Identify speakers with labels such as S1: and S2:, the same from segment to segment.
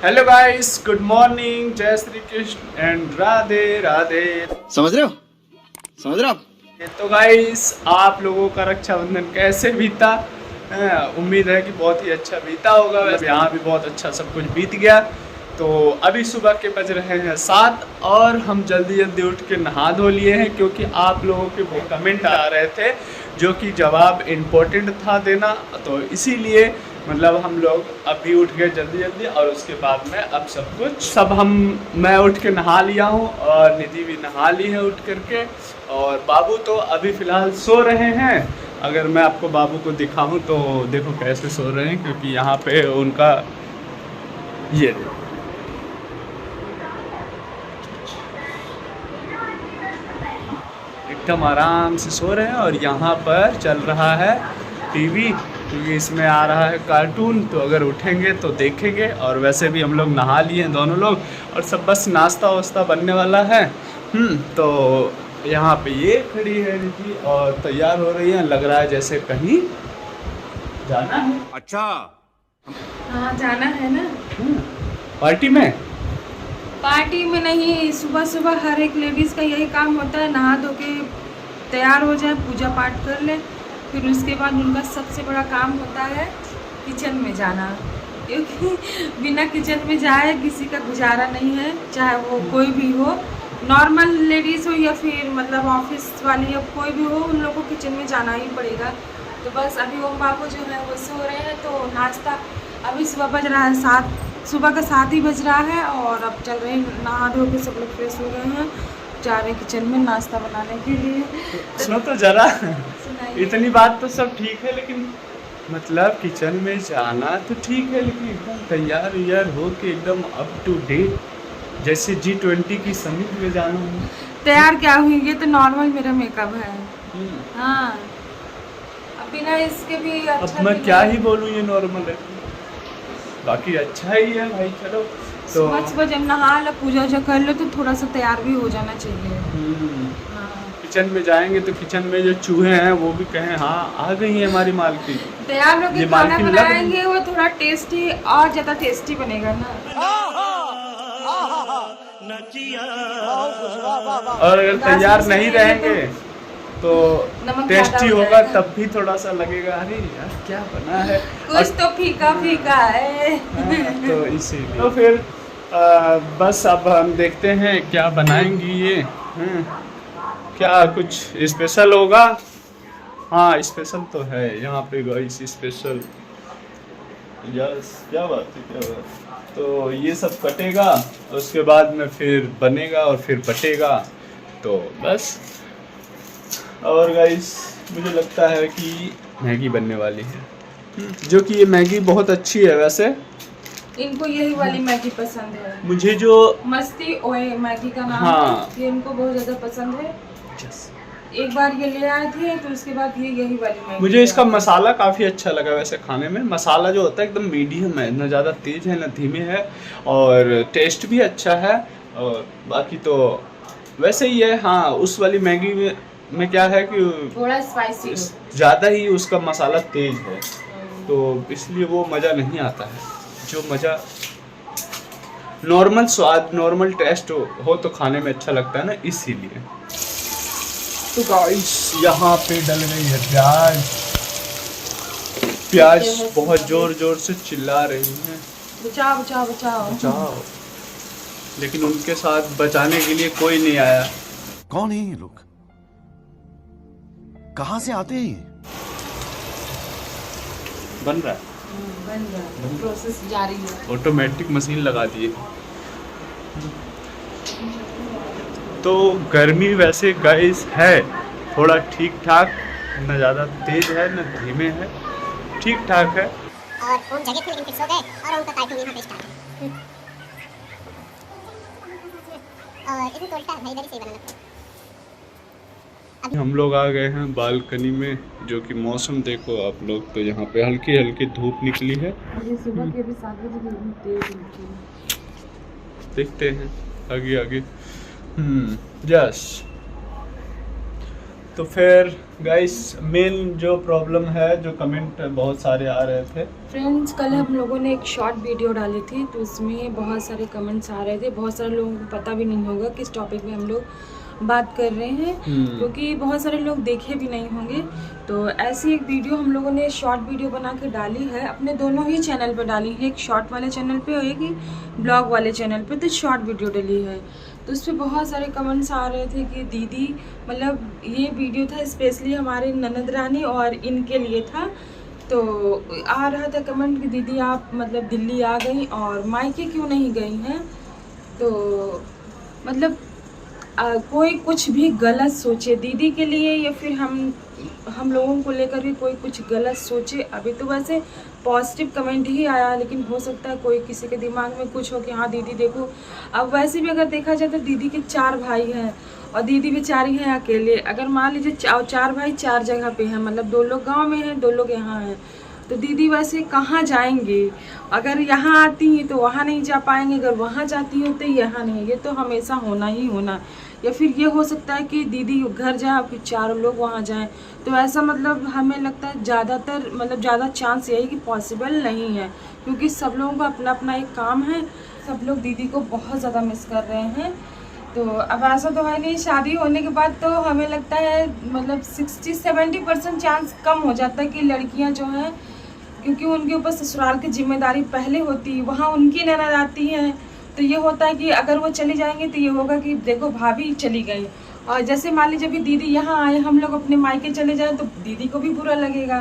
S1: Hello guys, good morning, जय Shri Krishna and Radhe Radhe.
S2: समझ रहे हो? समझ रहे हो आप?
S1: तो गाइस, आप लोगों का रक्षाबंधन कैसे बीता? उम्मीद है कि बहुत ही अच्छा बीता होगा। वैसे यहाँ भी बहुत अच्छा सब कुछ बीत गया। तो अभी सुबह के बज रहे हैं 7 और हम जल्दी जल्दी उठ के नहा धो लिए हैं, क्योंकि आप लोगों के वो कमेंट आ रहे थे जो कि जवाब इम्पोर्टेंट था देना। तो इसीलिए मतलब हम लोग अभी उठ गए जल्दी जल्दी, और उसके बाद में अब मैं उठ के नहा लिया हूँ और निधि भी नहा ली है उठ करके। और बाबू तो अभी फ़िलहाल सो रहे हैं। अगर मैं आपको बाबू को दिखाऊं तो देखो कैसे सो रहे हैं, क्योंकि यहाँ पे उनका ये एकदम आराम से सो रहे हैं। और यहाँ पर चल रहा है टीवी, क्योंकि इसमें आ रहा है कार्टून। तो अगर उठेंगे तो देखेंगे। और वैसे भी हम लोग नहा लिए हैं दोनों लोग, और सब बस नाश्ता वास्ता बनने वाला है। तो यहाँ पे ये खड़ी है निधि और तैयार हो रही है। लग रहा है जैसे कहीं जाना है।
S2: अच्छा।
S3: हाँ जाना है ना।
S1: पार्टी में।
S3: पार्टी में नहीं, सुबह सुबह हर एक लेडीज़ का यही काम होता है, नहा धो के तैयार हो जाए, पूजा पाठ कर ले, फिर उसके बाद उनका सबसे बड़ा काम होता है किचन में जाना। क्योंकि बिना किचन में जाए किसी का गुजारा नहीं है, चाहे वो कोई भी हो, नॉर्मल लेडीज़ हो या फिर मतलब ऑफिस वाली या कोई भी हो, उन लोगों को किचन में जाना ही पड़ेगा। तो बस अभी ओम बाबू जो है वो सो रहे हैं, तो नाश्ता अभी सुबह बज रहा है 7, सुबह का 7 ही बज रहा है। और अब चल रहे हैं, नहा धो के सब लोग फ्रेश हो गए हैं, जा रहे हैं किचन में नाश्ता बनाने के लिए।
S1: सुनो तो जरा,
S3: सुनाइए।
S1: इतनी बात तो सब ठीक है, लेकिन मतलब किचन में जाना तो ठीक है, लेकिन एकदम तैयार व्यार हो के एकदम अप टू डेट, जैसे G20 की समिट में जाना हो।
S3: तैयार क्या हुई, ये तो नॉर्मल मेरा मेकअप है। हाँ, अब बिना इसके भी
S1: अब
S3: अच्छा
S1: मैं
S3: भी
S1: क्या
S3: नहीं।
S1: ही बोलूँ, ये नॉर्मल है, बाकी अच्छा ही है भाई। चलो तो
S3: सुबह सुबह जब नहा लो, पूजा वूजा कर लो, तो थोड़ा सा तैयार भी हो जाना चाहिए। हाँ।
S1: किचन में जाएंगे तो किचन में जो चूहे हैं वो भी कहें हाँ आ गई है हमारी मालकिन।
S3: तैयार होकर
S1: ये
S3: खाना
S1: मालकिन लग रही।
S3: बनाएंगे, वो थोड़ा टेस्टी और ज़्यादा टेस्टी बनेगा ना।
S1: और अगर तैयार नहीं रहेंगे तो
S3: नमक
S1: टेस्टी
S3: ज़्यादा हो
S1: होगा,
S3: जाएगा।
S1: तब भी थोड़ा सा लगेगा अरे यार क्या बना है।
S3: कुछ तो फीका फीका है।
S1: तो इसीलिए तो फिर बस अब हम देखते हैं क्या बनाएंगी ये। क्या कुछ स्पेशल होगा? हाँ स्पेशल तो है यहाँ पे गाइस, स्पेशल। यस, क्या बात है, क्या बात। तो ये सब कटेगा, उसके बाद में फिर बनेगा और फिर बटेगा, तो बस। और गाइस मुझे लगता है कि मैगी बनने वाली है, जो कि ये मैगी बहुत अच्छी है वैसे।
S3: इनको यही वाली मैगी पसंद है,
S1: मुझे जो
S3: मस्ती ओए मैगी का नाम
S1: हाँ।
S3: है, ये इनको बहुत ज़्यादा पसंद है। एक बार ये ले आए थे, तो उसके बाद ये यही वाली मैगी।
S1: मुझे इसका मसाला काफ़ी अच्छा लगा वैसे खाने में। मसाला जो होता है एकदम मीडियम है, ना ज़्यादा तेज है ना धीमे है, और टेस्ट भी अच्छा है। और बाकी तो वैसे ही है। हाँ उस वाली मैगी में क्या है कि
S3: थोड़ा स्पाइसी
S1: ज़्यादा ही उसका मसाला तेज है, तो इसलिए वो मज़ा नहीं आता है। जो मज़ा नॉर्मल स्वाद, नॉर्मल टेस्ट हो तो खाने में अच्छा लगता है ना, इसीलिए। तो गाइस यहाँ पे डल गई है प्याज। प्याज बहुत जोर जोर से चिल्ला रही हैं,
S3: बचाओ बचाओ बचाओ।
S1: बचाओ। लेकिन उनके साथ बचाने के लिए कोई नहीं आया।
S2: कौन है ये लोग? कहाँ से आते हैं ये?
S1: बन रहा है,
S3: बन रहा, प्रोसेस जारी है।
S1: ऑटोमेटिक मशीन लगा दिए। तो गर्मी वैसे गाइस है थोड़ा ठीक ठाक, ना ज़्यादा तेज है ना धीमे है, ठीक ठाक है।
S4: और ओम जगह थे लेकिन फिक्स हो गए, और ओम का कार्टून यहाँ पे स्टार्ट है। और इसमें तो उल्टा है, इधर ही सही बनाना पड़ेगा।
S1: हम लोग आ गए हैं बालकनी में, जो कि मौसम देखो आप लोग, तो यहाँ पे हल्की हल्की धूप निकली है।
S3: ये सुबह के भी 7 बजे की तेज धूप है।
S1: देखते हैं आगे आगे। यस। तो फिर गाइस मेन जो प्रॉब्लम है, जो कमेंट बहुत सारे आ रहे थे
S3: फ्रेंड्स, कल हम लोगों ने एक शॉर्ट वीडियो डाली थी, तो उसमें बहुत सारे कमेंट्स आ रहे थे। बहुत सारे लोगों को पता भी नहीं होगा किस टॉपिक में हम लोग बात कर रहे हैं, क्योंकि बहुत सारे लोग देखे भी नहीं होंगे। तो ऐसी एक वीडियो हम लोगों ने शॉर्ट वीडियो बना के डाली है, अपने दोनों ही चैनल पर डाली है, एक शॉर्ट वाले चैनल पे और एक ही ब्लॉग वाले चैनल पे। तो शॉर्ट वीडियो डाली है, तो उस पर बहुत सारे कमेंट्स आ रहे थे कि दीदी, मतलब ये वीडियो था स्पेशली हमारे ननद रानी और इनके लिए था। तो आ रहा था कमेंट कि दीदी आप मतलब दिल्ली आ गई और मायके क्यों नहीं गई हैं। तो मतलब कोई कुछ भी गलत सोचे दीदी के लिए या फिर हम लोगों को लेकर भी कोई कुछ गलत सोचे। अभी तो वैसे पॉजिटिव कमेंट ही आया, लेकिन हो सकता है कोई किसी के दिमाग में कुछ हो कि हाँ दीदी देखो। अब वैसे भी अगर देखा जाए तो दीदी के 4 भाई हैं और दीदी बेचारी हैं अकेले। अगर मान लीजिए 4 भाई 4 जगह पे हैं, मतलब 2 लोग गाँव में हैं, 2 लोग यहाँ हैं, तो दीदी वैसे कहाँ जाएंगे। अगर यहाँ आती हैं तो वहाँ नहीं जा पाएंगे, अगर वहाँ जाती हैं तो यहाँ नहीं। ये तो हमेशा होना ही होना। या फिर ये हो सकता है कि दीदी घर जाए फिर 4 लोग वहाँ जाएं, तो ऐसा मतलब हमें लगता है ज़्यादातर मतलब ज़्यादा चांस यही कि पॉसिबल नहीं है, क्योंकि सब लोगों का अपना अपना एक काम है। सब लोग दीदी को बहुत ज़्यादा मिस कर रहे हैं। तो अब ऐसा तो है नहीं, शादी होने के बाद तो हमें लगता है मतलब 60-70% चांस कम हो जाता है कि लड़कियाँ जो हैं, क्योंकि उनके ऊपर ससुराल की जिम्मेदारी पहले होती है, वहाँ उनकी ननद आती हैं, तो ये होता है कि अगर वो चली जाएंगे तो ये होगा कि देखो भाभी चली गई। और जैसे मान लीजिए अभी दीदी यहाँ आए, हम लोग अपने मायके चले जाएं तो दीदी को भी बुरा लगेगा।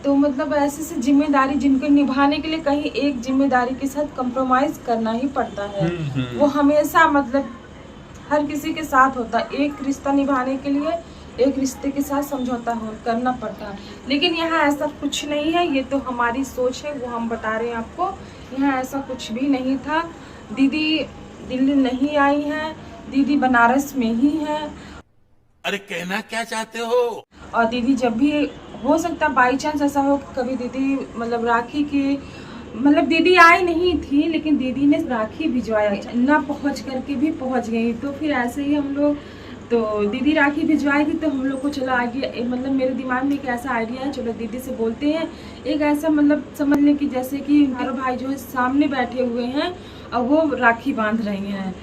S3: तो मतलब ऐसे जिम्मेदारी जिनको निभाने के लिए कहीं एक जिम्मेदारी के साथ कंप्रोमाइज़ करना ही पड़ता है। वो हमेशा मतलब हर किसी के साथ होता है, एक रिश्ता निभाने के लिए एक रिश्ते के साथ समझौता करना पड़ता है। लेकिन यहाँ ऐसा कुछ नहीं है, ये तो हमारी सोच है, वो हम बता रहे हैं आपको। यहाँ ऐसा कुछ भी नहीं था। दीदी दिल्ली नहीं आई हैं, दीदी बनारस में ही हैं।
S5: अरे कहना क्या चाहते हो?
S3: और दीदी जब भी हो सकता बाई चांस ऐसा हो कि कभी दीदी मतलब राखी की मतलब दीदी आई नहीं थी, लेकिन दीदी ने राखी भिजवाया ना, पहुंच करके भी पहुंच गई। तो फिर ऐसे ही हम लोग, तो दीदी राखी भिजवाएगी तो हम लोग को चलो आइडिया, मतलब मेरे दिमाग में एक ऐसा आइडिया है, चलो दीदी से बोलते हैं। एक ऐसा मतलब समझ लें कि जैसे कि हमारे भाई जो है सामने बैठे हुए हैं और वो राखी बांध रही हैं।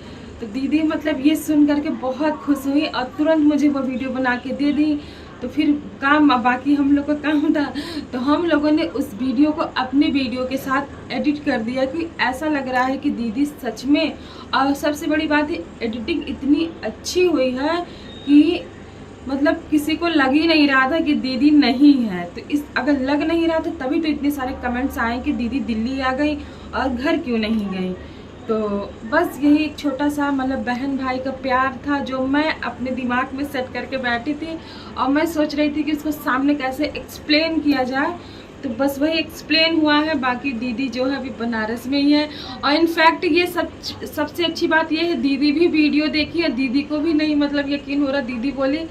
S3: तो दीदी मतलब ये सुन करके बहुत खुश हुई और तुरंत मुझे वो वीडियो बना के दे दी। तो फिर काम बाकी हम लोग का काम था, तो हम लोगों ने उस वीडियो को अपने वीडियो के साथ एडिट कर दिया कि ऐसा लग रहा है कि दीदी सच में। और सबसे बड़ी बात है एडिटिंग इतनी अच्छी हुई है कि मतलब किसी को लग ही नहीं रहा था कि दीदी नहीं है। तो इस अगर लग नहीं रहा था तभी तो इतने सारे कमेंट्स आए कि दीदी दिल्ली आ गई और घर क्यों नहीं गई। तो बस यही एक छोटा सा मतलब बहन भाई का प्यार था जो मैं अपने दिमाग में सेट करके बैठी थी और मैं सोच रही थी कि इसको सामने कैसे एक्सप्लेन किया जाए। तो बस वही एक्सप्लेन हुआ है। बाकी दीदी जो है अभी बनारस में ही है। और इनफैक्ट ये सबसे अच्छी बात ये है, दीदी भी वीडियो देखी और दीदी को भी नहीं मतलब यकीन हो रहा। दीदी बोली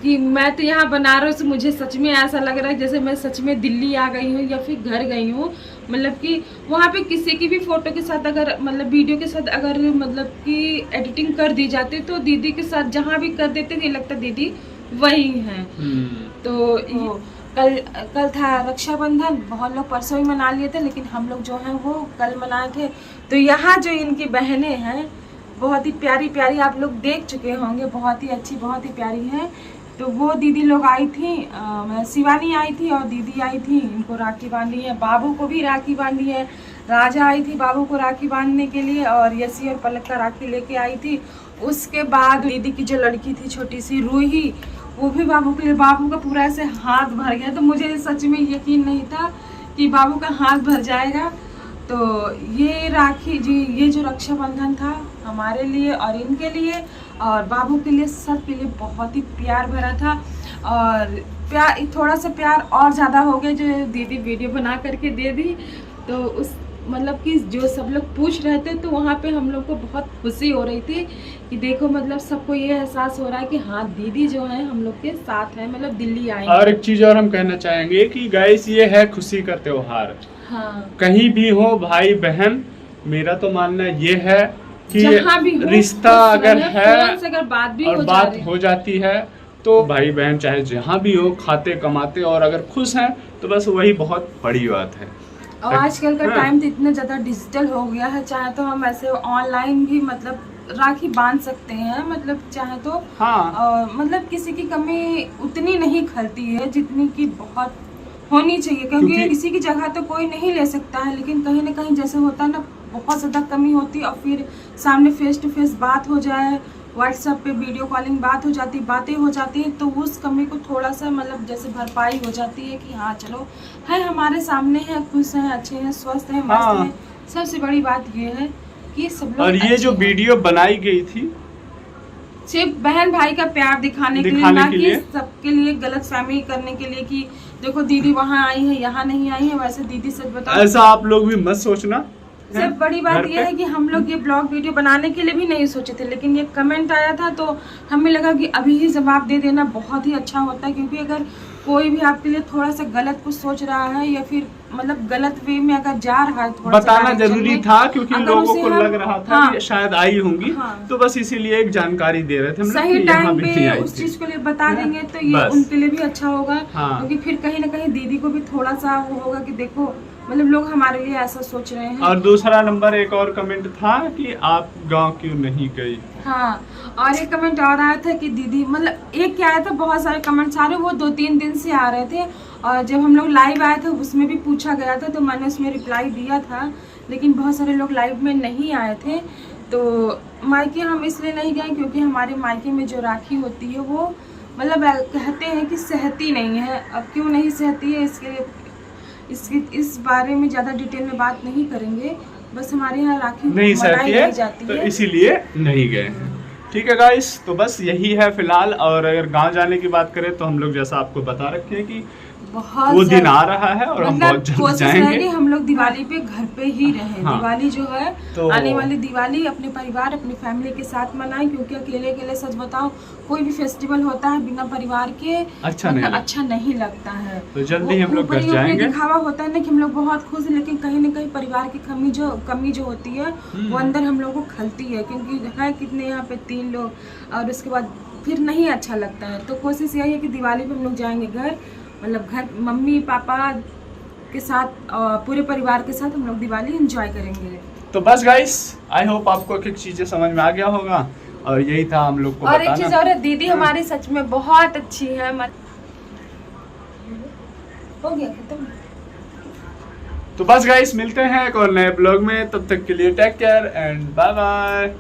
S3: कि मैं तो यहाँ बनारस, मुझे सच में ऐसा लग रहा है जैसे मैं सच में दिल्ली आ गई हूँ या फिर घर गई हूँ। मतलब कि वहाँ पे किसी की भी फोटो के साथ अगर मतलब वीडियो के साथ अगर मतलब कि एडिटिंग कर दी जाती तो दीदी के साथ जहाँ भी कर देते ये लगता दीदी वही है। तो कल था रक्षाबंधन, बहुत लोग परसों ही मना लिए थे, लेकिन हम लोग जो हैं वो कल मनाए थे। तो यहाँ जो इनकी बहनें हैं बहुत ही प्यारी प्यारी, आप लोग देख चुके होंगे, बहुत ही अच्छी बहुत ही प्यारी हैं। तो वो दीदी लोग आई थी, शिवानी आई थी और दीदी आई थी, इनको राखी बांधी है। बाबू को भी राखी बांधी है। राजा आई थी बाबू को राखी बांधने के लिए और यसी और पलक का राखी लेके आई थी। उसके बाद दीदी की जो लड़की थी छोटी सी रूही, वो भी बाबू के लिए, बाबू का पूरा ऐसे हाथ भर गया। तो मुझे सच में यकीन नहीं था कि बाबू का हाथ भर जाएगा। तो ये राखी जी, ये जो रक्षाबंधन था हमारे लिए और इनके लिए और बाबू के लिए, सब के लिए बहुत ही प्यार भरा था। और प्यार थोड़ा सा प्यार और ज़्यादा हो गया जो दीदी वीडियो बना करके दे दी। तो उस मतलब कि जो सब लोग पूछ रहे थे तो वहाँ पे हम लोग को बहुत खुशी हो रही थी कि देखो मतलब सबको ये एहसास हो रहा है कि हाँ दीदी जो है हम लोग के साथ है, मतलब दिल्ली आए। और
S1: एक चीज़ और हम कहना चाहेंगे कि गाइस ये है खुशी का त्योहार।
S3: हाँ,
S1: कहीं भी हो भाई बहन, मेरा तो मानना ये है कि
S3: जहाँ भी हो,
S1: रिश्ता अगर है
S3: अगर बात भी
S1: और बात हो जाती है तो भाई बहन चाहे जहाँ भी हो, खाते कमाते और अगर खुश हैं तो बस वही बहुत बड़ी बात है।
S3: और आजकल का
S1: हाँ।
S3: टाइम तो इतना ज़्यादा डिजिटल हो गया है, चाहे तो हम ऐसे ऑनलाइन भी मतलब राखी बांध सकते हैं, मतलब चाहे तो
S1: हाँ।
S3: मतलब किसी की कमी उतनी नहीं खलती है जितनी की बहुत होनी चाहिए, क्योंकि किसी की जगह तो कोई नहीं ले सकता है, लेकिन कहीं ना कहीं जैसे होता है ना बहुत ज़्यादा कमी होती है और फिर सामने फेस टू फेस बात हो जाए, व्हाट्सएप पे वीडियो कॉलिंग बात हो जाती, बातें हो जाती हैं, तो उस कमी को थोड़ा सा मतलब जैसे भरपाई हो जाती है कि हाँ चलो है हमारे सामने है, खुश हैं, अच्छे हैं, स्वस्थ हैं, मस्त
S1: हाँ।
S3: हैं। सबसे बड़ी बात ये है कि सब लोग
S1: और ये
S3: अच्छे
S1: जो
S3: हैं।
S1: वीडियो बनाई गई थी
S3: सिर्फ बहन भाई का प्यार दिखाने के लिए,
S1: दिखाने
S3: ना
S1: के
S3: कि
S1: लिए।
S3: सबके लिए गलत फहमी करने के लिए कि देखो दीदी वहाँ आई है यहाँ नहीं आई है। वैसे दीदी सच बताओ,
S1: ऐसा आप लोग भी मत सोचना।
S3: सबसे बड़ी बात
S1: घर
S3: यह
S1: पे?
S3: है कि हम लोग ये ब्लॉग वीडियो बनाने के लिए भी नहीं सोचे थे, लेकिन ये कमेंट आया था तो हमें लगा कि अभी ही जवाब दे देना बहुत ही अच्छा होता है, क्योंकि अगर कोई भी आपके लिए थोड़ा सा गलत कुछ सोच रहा है या फिर मतलब गलत वे में अगर जा रहा है, थोड़ा सा
S1: बताना
S3: direction
S1: जरूरी
S3: में,
S1: था क्योंकि
S3: अगर
S1: लोगों
S3: उसे
S1: को
S3: हम-
S1: लग रहा था
S3: हाँ,
S1: कि शायद आई होंगी।
S3: हाँ।
S1: तो बस इसीलिए एक जानकारी दे रहे थे हम लोग
S3: सही
S1: कि यहाँ
S3: टाइम
S1: भी नहीं
S3: पे
S1: आई
S3: उस
S1: थी।
S3: चीज को लिए बता देंगे तो ये
S1: बस।
S3: उनके लिए भी अच्छा होगा,
S1: हाँ।
S3: क्योंकि फिर कहीं ना कहीं दीदी को भी थोड़ा सा वो होगा कि देखो मतलब लोग हमारे लिए ऐसा सोच रहे हैं।
S1: और दूसरा नंबर एक और कमेंट था कि आप गांव क्यों नहीं गई।
S3: हाँ, और एक कमेंट और आया था कि दीदी, मतलब एक क्या आया था, बहुत सारे कमेंट्स आ रहे, वो 2-3 दिन से आ रहे थे, और जब हम लोग लाइव आए थे उसमें भी पूछा गया था तो मैंने उसमें रिप्लाई दिया था, लेकिन बहुत सारे लोग लाइव में नहीं आए थे। तो मायके हम इसलिए नहीं गए क्योंकि हमारे मायके में जो राखी होती है वो मतलब कहते हैं कि सहती नहीं है। अब क्यों नहीं सहती है इस बारे में ज़्यादा डिटेल में बात नहीं करेंगे, बस हमारे यहाँ राखी
S1: नहीं सहती
S3: मनाई
S1: है
S3: नहीं जाती
S1: तो
S3: है।
S1: इसीलिए नहीं गए हैं। ठीक है गाइस, तो बस यही है फिलहाल। और अगर गांव जाने की बात करें तो हम लोग जैसा आपको बता रखे हैं कि
S3: बहुत
S1: वो दिन
S3: ज्यादा-
S1: आ रहा है और हम
S3: मतलब
S1: बहुत जल्द
S3: कोशिश
S1: जाएंगे।
S3: रहेगी हम लोग दिवाली पे घर पे ही रहें।
S1: हाँ।
S3: दिवाली जो है
S1: तो-
S3: आने वाली दिवाली अपने परिवार अपनी फैमिली के साथ मनाएं, क्योंकि अकेले अकेले सच बताओ कोई भी फेस्टिवल होता है बिना परिवार के
S1: अच्छा नहीं लगता।
S3: अच्छा नहीं लगता है।
S1: तो जल्दी हम लोग घर
S3: ऊपरी
S1: जाएंगे।
S3: दिखावा होता है ना कि हम लोग बहुत खुश हैं, लेकिन कहीं ना कहीं परिवार की कमी जो होती है वो अंदर हम लोग को खलती है, क्योंकि है कितने यहाँ पे 3 लोग और उसके बाद फिर नहीं अच्छा लगता है। तो कोशिश यही है कि दिवाली पे हम लोग जाएंगे घर, मतलब घर मम्मी पापा के साथ और पूरे परिवार के साथ हम लोग दिवाली एंजॉय करेंगे।
S1: तो बस गाइस, आई होप आपको एक चीजें समझ में आ गया होगा और यही था हम लोग को
S3: और एक चीज
S1: बताना।
S3: और है, दीदी हमारी सच में बहुत अच्छी है। हो गया खत्म।
S1: तो बस गाइस, मिलते हैं एक और नए ब्लॉग में, तब तक के लिए take care and bye bye.